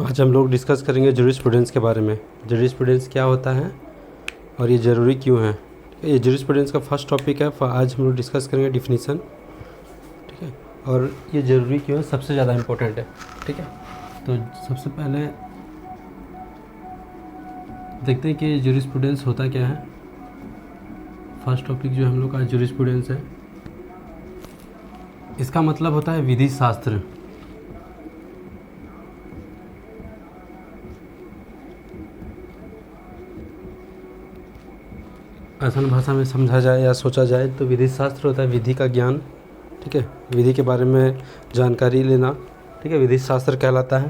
आज हम लोग डिस्कस करेंगे जूरिस्प्रूडेंस के बारे में। जूरिस्प्रूडेंस क्या होता है और ये ज़रूरी क्यों है। ठीक है, ये जूरिस्प्रूडेंस का फर्स्ट टॉपिक है। आज हम लोग डिस्कस करेंगे डिफिनीसन। ठीक है, और ये ज़रूरी क्यों है, सबसे ज़्यादा इम्पोर्टेंट है। ठीक है, तो सबसे पहले देखते हैं कि जूरिस्प्रूडेंस होता क्या है। फर्स्ट टॉपिक जो हम लोग का जूरिस्प्रूडेंस है, इसका मतलब होता है विधि शास्त्र। आसान भाषा में समझा जाए या सोचा जाए तो विधि शास्त्र होता है विधि का ज्ञान। ठीक है, विधि के बारे में जानकारी लेना। ठीक है, विधि शास्त्र कहलाता है।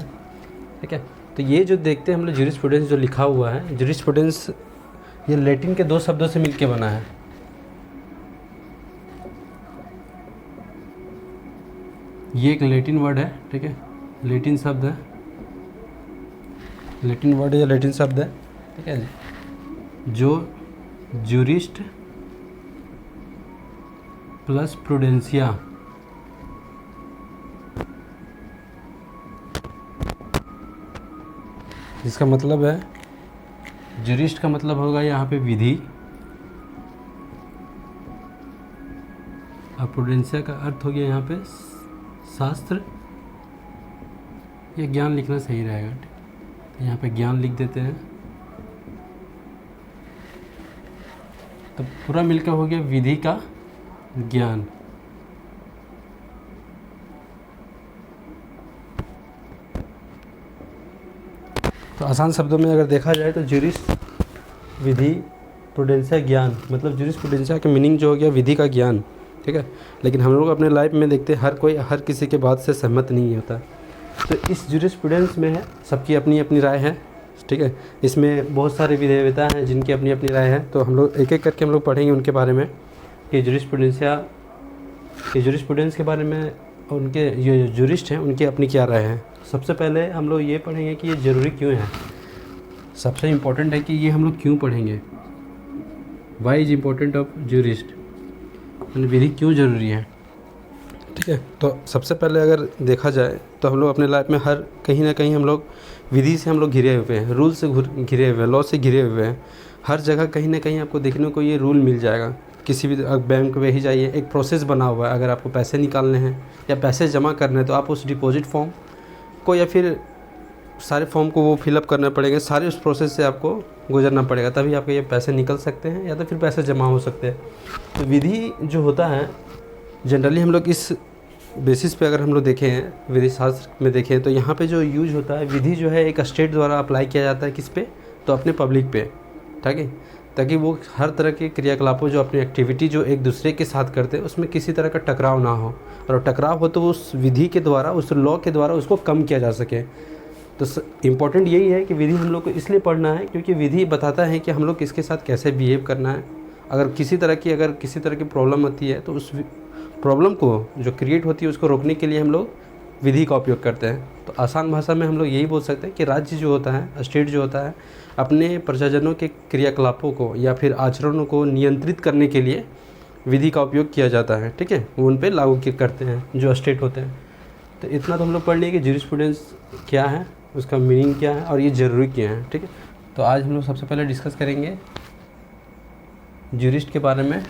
ठीक है, तो ये जो देखते हैं हम लोग जूरिस्प्रूडेंस जो लिखा हुआ है, जूरिस्प्रूडेंस ये लैटिन के दो शब्दों से मिलके बना है। ये एक लैटिन वर्ड है। ठीक है, लैटिन शब्द है, लैटिन वर्ड या लैटिन शब्द है। ठीक है, जो जूरिस्ट प्लस प्रूडेंसिया, जिसका मतलब है जूरिस्ट का मतलब होगा यहाँ पे विधि, और प्रूडेंसिया का अर्थ हो गया यहाँ पे शास्त्र। ये ज्ञान लिखना सही रहेगा। तो यहाँ पे ज्ञान लिख देते हैं, तो पूरा मिलकर हो गया विधि का ज्ञान। तो आसान शब्दों में अगर देखा जाए तो जूरिस्ट विधि, प्रूडेंसिया ज्ञान, मतलब जूरिस्प्रूडेंसिया का मीनिंग जो हो गया विधि का ज्ञान। ठीक है, लेकिन हम लोग अपने लाइफ में देखते हैं हर किसी के बात से सहमत नहीं होता। तो इस जूरिस्प्रूडेंस में है सबकी अपनी अपनी राय है। ठीक है, इसमें बहुत सारे विधेयता हैं जिनकी अपनी अपनी राय है। तो हम लोग एक एक करके हम लोग पढ़ेंगे उनके बारे में कि जूरिस्प्रूडेंस के बारे में, उनके ये जूरिस्ट हैं उनकी अपनी क्या राय है। सबसे पहले हम लोग ये पढ़ेंगे कि ये ज़रूरी क्यों है। सबसे इम्पोर्टेंट है कि ये हम लोग क्यों पढ़ेंगे, why is important of jurist, विधि क्यों ज़रूरी है। ठीक है, तो सबसे पहले अगर देखा जाए तो हम लोग अपने लाइफ में हर कहीं ना कहीं हम लोग विधि से हम लोग घिरे हुए हैं, रूल से घिरे हुए हैं, लॉ से घिरे हुए हैं। हर जगह कहीं ना कहीं आपको देखने को ये रूल मिल जाएगा। किसी भी बैंक में ही जाइए, एक प्रोसेस बना हुआ है। अगर आपको पैसे निकालने हैं या पैसे जमा करने हैं तो आप उस डिपॉजिट फॉर्म को या फिर सारे फॉर्म को वो फिलअप करना पड़ेगा। सारे उस प्रोसेस से आपको गुजरना पड़ेगा, तभी आपके ये पैसे निकल सकते हैं या तो फिर पैसे जमा हो सकते हैं। तो विधि जो होता है जनरली हम लोग इस बेसिस पे अगर हम लोग देखें, विधि शास्त्र में देखें तो यहाँ पे जो यूज होता है, विधि जो है एक स्टेट द्वारा अप्लाई किया जाता है। किस पे? तो अपने पब्लिक पे। ठीक है, ताकि वो हर तरह के क्रियाकलापों जो अपनी एक्टिविटी जो एक दूसरे के साथ करते हैं उसमें किसी तरह का टकराव ना हो, और टकराव हो तो उस विधि के द्वारा, उस लॉ के द्वारा उसको कम किया जा सके। तो इम्पॉर्टेंट यही है कि विधि हम लोग को इसलिए पढ़ना है क्योंकि विधि बताता है कि हम लोग किसके साथ कैसे बिहेव करना है। अगर किसी तरह की प्रॉब्लम आती है तो उस प्रॉब्लम को जो क्रिएट होती है उसको रोकने के लिए हम लोग विधि का उपयोग करते हैं। तो आसान भाषा में हम लोग यही बोल सकते हैं कि राज्य जो होता है, स्टेट जो होता है, अपने प्रजाजनों के क्रियाकलापों को या फिर आचरणों को नियंत्रित करने के लिए विधि का उपयोग किया जाता है। ठीक है, वो उन पर लागू करते हैं जो स्टेट होते हैं। तो इतना तो हम लोग पढ़ लिए कि जूरिस्प्रूडेंस क्या है, उसका मीनिंग क्या है और ये ज़रूरी क्या है। ठीक है, तो आज हम लोग सबसे पहले डिस्कस करेंगे जूरिस्ट के बारे में।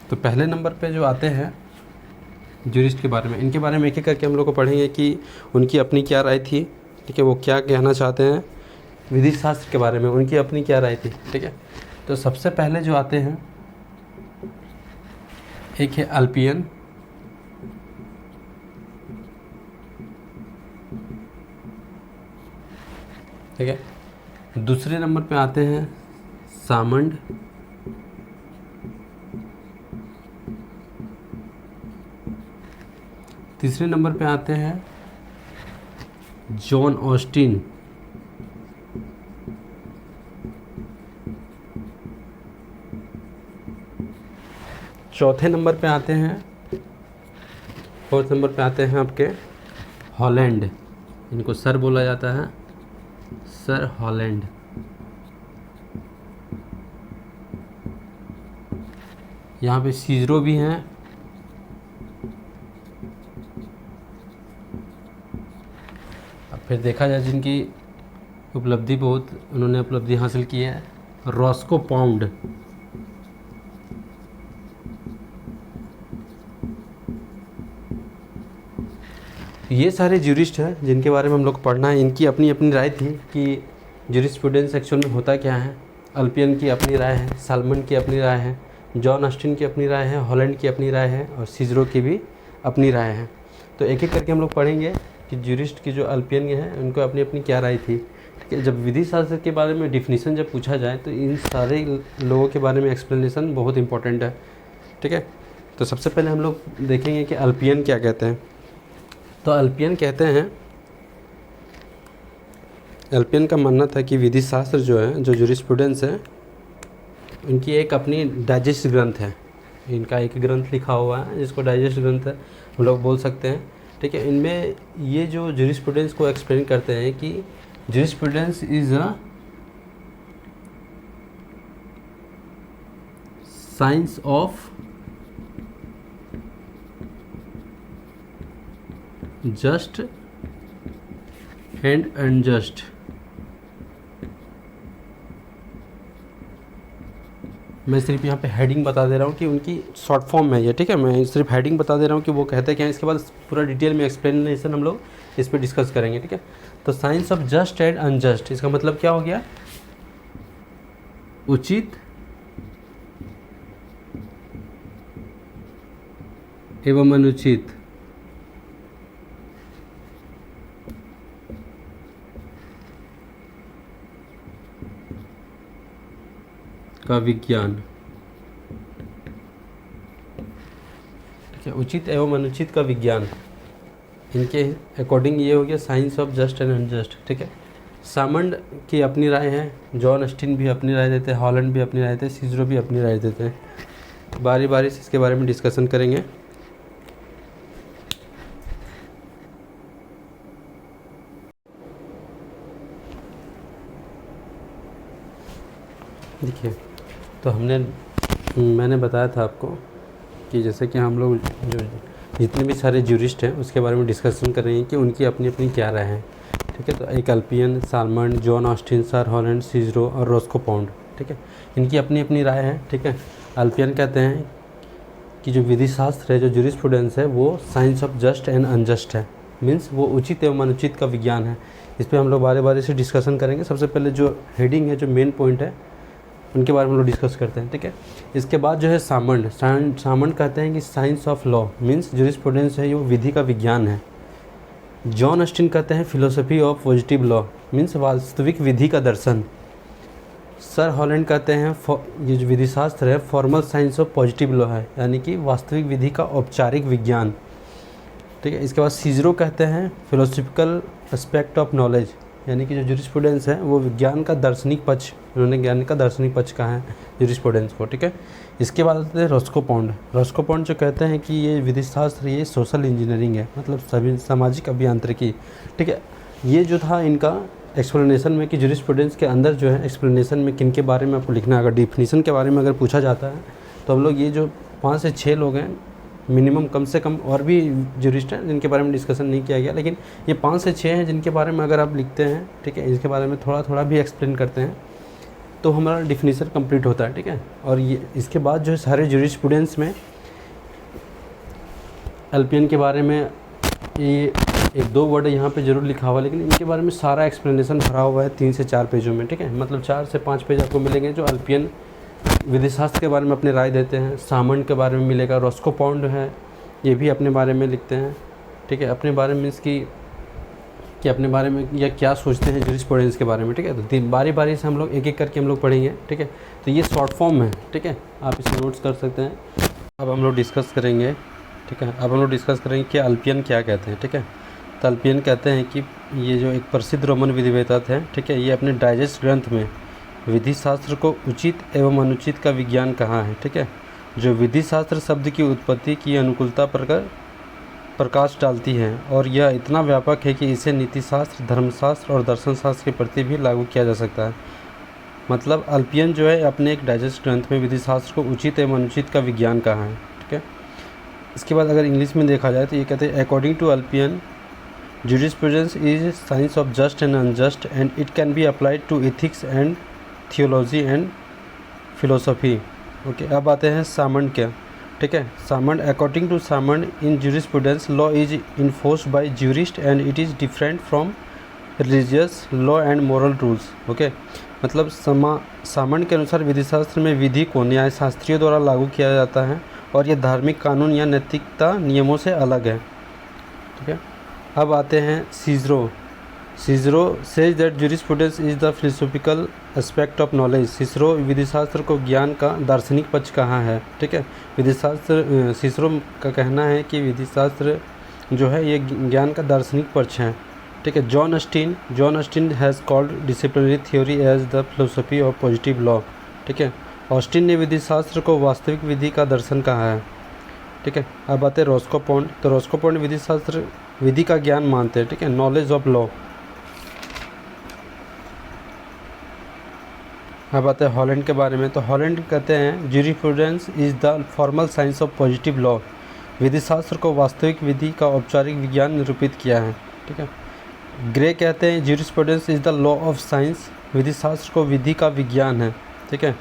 तो पहले नंबर पे जो आते हैं जूरिस्ट के बारे में, इनके बारे में एक एक करके हम लोग को पढ़ेंगे कि उनकी अपनी क्या राय थी। ठीक है, वो क्या कहना चाहते हैं विधि शास्त्र के बारे में, उनकी अपनी क्या राय थी। ठीक है, तो सबसे पहले जो आते हैं एक है अल्पियन, ठीक है। दूसरे नंबर पे आते हैं सामंड, तीसरे नंबर पे आते हैं जॉन ऑस्टिन, चौथे नंबर पे आते हैं, फोर्थ नंबर पे आते हैं आपके हॉलैंड, इनको सर बोला जाता है, सर हॉलैंड। यहाँ पे सीजरो भी हैं फिर देखा जाए जिनकी उपलब्धि बहुत उन्होंने उपलब्धि हासिल की है, रॉस्को पाउंड। ये सारे ज्यूरिस्ट हैं जिनके बारे में हम लोग पढ़ना है। इनकी अपनी अपनी राय थी कि ज्यूरिस्प्रूडेंस एक्चुअल में होता क्या है। अल्पियन की अपनी राय है, साल्मन की अपनी राय है, जॉन ऑस्टिन की अपनी राय है, हॉलैंड की अपनी राय है और सिजरो की भी अपनी राय है। तो एक एक करके हम लोग पढ़ेंगे कि ज्यूरिस्ट की जो अल्पियन है उनको अपनी अपनी क्या राय थी। ठीक है, जब विधि शास्त्र के बारे में डिफिनीसन जब पूछा जाए तो इन सारे लोगों के बारे में एक्सप्लेनेशन बहुत इंपॉर्टेंट है। ठीक है, तो सबसे पहले हम लोग देखेंगे कि अल्पियन क्या कहते हैं। तो अल्पियन कहते हैं, अल्पियन का मानना था कि विधि शास्त्र जो है, जो ज्यूरिस्प्रूडेंस है, इनकी एक अपनी डाइजेस्ट ग्रंथ है। इनका एक ग्रंथ लिखा हुआ है जिसको डाइजेस्ट ग्रंथ हम लोग बोल सकते हैं। ठीक है, इनमें ये जो ज्यूरिस्प्रूडेंस को एक्सप्लेन करते हैं कि jurisprudence is a science of just and unjust. मैं सिर्फ यहाँ पे हेडिंग बता दे रहा हूँ कि उनकी शॉर्ट फॉर्म है ये। ठीक है, मैं सिर्फ हेडिंग बता दे रहा हूँ कि वो कहते क्या है। इसके बाद पूरा डिटेल में एक्सप्लेनेशन हम लोग इस पर डिस्कस करेंगे। ठीक है, तो science of just and unjust, इसका मतलब क्या हो गया, उचित एवं अनुचित का विज्ञान। ठीक है, उचित एवं अनुचित का विज्ञान, इनके अकॉर्डिंग ये हो गया science of just and unjust. ठीक है, सामंड की अपनी राय है, जॉन ऑस्टिन भी अपनी राय देते हैं, हॉलैंड भी अपनी राय देते हैं, सिजरो भी अपनी राय देते हैं। बारी बारी से इसके बारे में डिस्कशन करेंगे। देखिए, तो मैंने बताया था आपको कि जैसे कि हम लोग जो जितने भी सारे ज्यूरिस्ट हैं उसके बारे में डिस्कशन कर रहे हैं कि उनकी अपनी अपनी क्या राय है। ठीक है, तो एक Ulpian, Salmond, John Austin, Sir Holland, Cicero और रॉस्को पाउंड। ठीक है, इनकी अपनी अपनी राय है। ठीक है, अल्पियन कहते हैं कि जो विधि शास्त्र है, जो ज्यूरिस्प्रूडेंस है, वो science of just and unjust है। मीन्स वो उचित एवं अनुचित का विज्ञान है। इस पर हम लोग बारे बारे से डिस्कशन करेंगे। सबसे पहले जो हेडिंग है, जो मेन पॉइंट है, उनके बारे में हम लोग डिस्कस करते हैं। ठीक है, इसके बाद जो है सामंड कहते हैं कि science of law, means jurisprudence है, ये विधि का विज्ञान है। जॉन ऑस्टिन कहते हैं philosophy of positive law, means वास्तविक विधि का दर्शन। सर हॉलैंड कहते हैं ये जो विधि शास्त्र है formal science of positive law है, यानी कि वास्तविक विधि का औपचारिक विज्ञान। ठीक है, इसके बाद सिजरो कहते हैं फिलोसफिकल एस्पेक्ट ऑफ नॉलेज, यानी कि जो ज्यूरिस्प्रूडेंस है वो विज्ञान का दार्शनिक पक्ष, उन्होंने ज्ञान का दार्शनिक पक्ष कहा है ज्यूरिस्प्रूडेंस को। ठीक है, इसके बाद आते हैं रॉस्को पाउंड। रॉस्को पाउंड जो कहते हैं कि ये विधि शास्त्र, ये सोशल इंजीनियरिंग है, मतलब सभी सामाजिक अभियांत्रिकी। ठीक है, ये जो था इनका एक्सप्लेनेशन में कि ज्यूरिस्प्रूडेंस के अंदर जो है एक्सप्लेनेशन में किन के बारे में आपको लिखना है। अगर डिफिनीसन के बारे में अगर पूछा जाता है तो हम लोग ये जो 5 से 6 लोग हैं मिनिमम, कम से कम और भी ज्यूरिस्ट हैं जिनके बारे में डिस्कशन नहीं किया गया, लेकिन ये 5 से 6 हैं जिनके बारे में अगर आप लिखते हैं, ठीक है, इसके बारे में थोड़ा थोड़ा भी एक्सप्लेन करते हैं तो हमारा डिफिनीशन कंप्लीट होता है। ठीक है, और ये इसके बाद जो है सारे ज्यूरिस्प्रूडेंस में अल्पियन के बारे में ये 1-2 वर्ड यहाँ पे ज़रूर लिखा हुआ है, लेकिन इनके बारे में सारा एक्सप्लेनेशन भरा हुआ है 3 से 4 पेजों में। ठीक है, मतलब 4 से 5 पेज आपको मिलेंगे जो अल्पियन विधि शास्त्र के बारे में अपनी राय देते हैं। सामंड के बारे में मिलेगा, रॉस्को पाउंड है, ये भी अपने बारे में लिखते हैं। ठीक है, अपने बारे में मीन्स कि अपने बारे में या क्या सोचते हैं ज्यूरिस्प्रूडेंस के बारे में। ठीक है, तो बारी बारी से हम लोग एक एक करके हम लोग पढ़ेंगे। ठीक है, तो ये शॉर्ट फॉर्म है। ठीक है, आप इसे नोट्स कर सकते हैं। अब हम लोग डिस्कस करेंगे। ठीक है, अब हम लोग डिस्कस करेंगे कि अल्पियन क्या कहते हैं। ठीक है, तो अल्पियन कहते हैं कि ये जो एक प्रसिद्ध रोमन विधिवेत्ता थे, ठीक है, ये अपने डाइजेस्ट ग्रंथ में विधि शास्त्र को उचित एवं अनुचित का विज्ञान कहा है। ठीक है, जो विधि शास्त्र शब्द की उत्पत्ति की अनुकूलता पर प्रकाश डालती है और यह इतना व्यापक है कि इसे नीतिशास्त्र, धर्मशास्त्र और दर्शन शास्त्र के प्रति भी लागू किया जा सकता है। मतलब अल्पियन जो है अपने एक डाइजेस्ट ग्रंथ में विधि शास्त्र को उचित एवं अनुचित का विज्ञान कहा है। ठीक है, इसके बाद अगर इंग्लिश में देखा जाए तो ये कहते हैं according to Ulpian jurisprudence is science of just and unjust and it can be applied to ethics and theology and philosophy. Okay, अब आते हैं सामंड क्या, ठीक है. Salmond, according to Salmond in jurisprudence law is enforced by jurist and it is different from religious law and moral rules. Okay, मतलब सामंड के अनुसार विधिशास्त्र में विधि को न्यायशास्त्रियों द्वारा लागू किया जाता है और यह धार्मिक कानून या नैतिकता नियमों से अलग है. ठीक है. अब आते हैं Cicero. Cicero says that jurisprudence is the philosophical aspect of knowledge. Cicero विधिशास्त्र को ज्ञान का दार्शनिक पक्ष कहाँ है. ठीक है. विधिशास्त्र, सीजरो का कहना है कि विधिशास्त्र जो है ये ज्ञान का दार्शनिक पक्ष है. ठीक है. John Austin has called disciplinary theory as the philosophy of positive law. ठीक है. ऑस्टिन ने विधिशास्त्र को वास्तविक विधि का दर्शन कहा है. ठीक है. अब आते हैं रोस्को पॉन्ड. तो रोस्को पॉन्ड विधिशास्त्र विधि का ज्ञान मानते हैं. ठीक है. Knowledge of law. अब आते हैं हॉलैंड के बारे में. तो हॉलैंड कहते हैं jurisprudence is the formal science of positive law. विधिशास्त्र को वास्तविक विधि का औपचारिक विज्ञान निरूपित किया है. ठीक है. ग्रे कहते हैं jurisprudence is the law of science. विधिशास्त्र को विधि का विज्ञान है. ठीक है.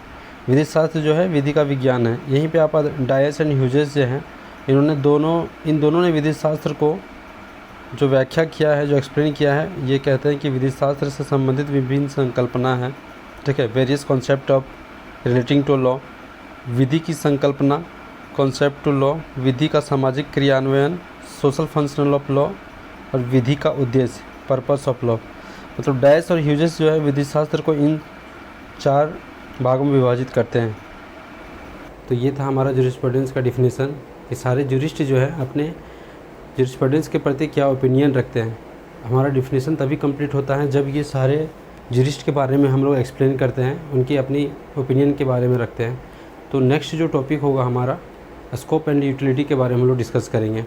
विधिशास्त्र जो है विधि का विज्ञान है. यहीं पे आप डायस एंड ह्यूजेस जो हैं इन दोनों ने विधिशास्त्र को जो व्याख्या किया है, जो एक्सप्लेन किया है, ये कहते हैं कि विधिशास्त्र से संबंधित विभिन्न संकल्पना है. ठीक है. Various concept of relating to law. विधि की संकल्पना, कॉन्सेप्ट टू लॉ, विधि का सामाजिक क्रियान्वयन, सोशल फंक्शनल ऑफ लॉ और विधि का उद्देश्य, पर्पस ऑफ लॉ. मतलब डायस और ह्यूजेस जो है विधिशास्त्र को इन 4 भागों में विभाजित करते हैं. तो ये था हमारा ज्यूरिस्प्रूडेंस का डिफिनीसन. ये सारे ज्यूरिस्ट जो है अपने ज्यूरिस्प्रूडेंस के प्रति क्या ओपिनियन रखते हैं. हमारा डिफिनीसन तभी कंप्लीट होता है जब ये सारे ज्यूरिस्ट के बारे में हम लोग एक्सप्लेन करते हैं, उनकी अपनी ओपिनियन के बारे में रखते हैं. तो नेक्स्ट जो टॉपिक होगा हमारा स्कोप एंड यूटिलिटी के बारे में हम लोग डिस्कस करेंगे.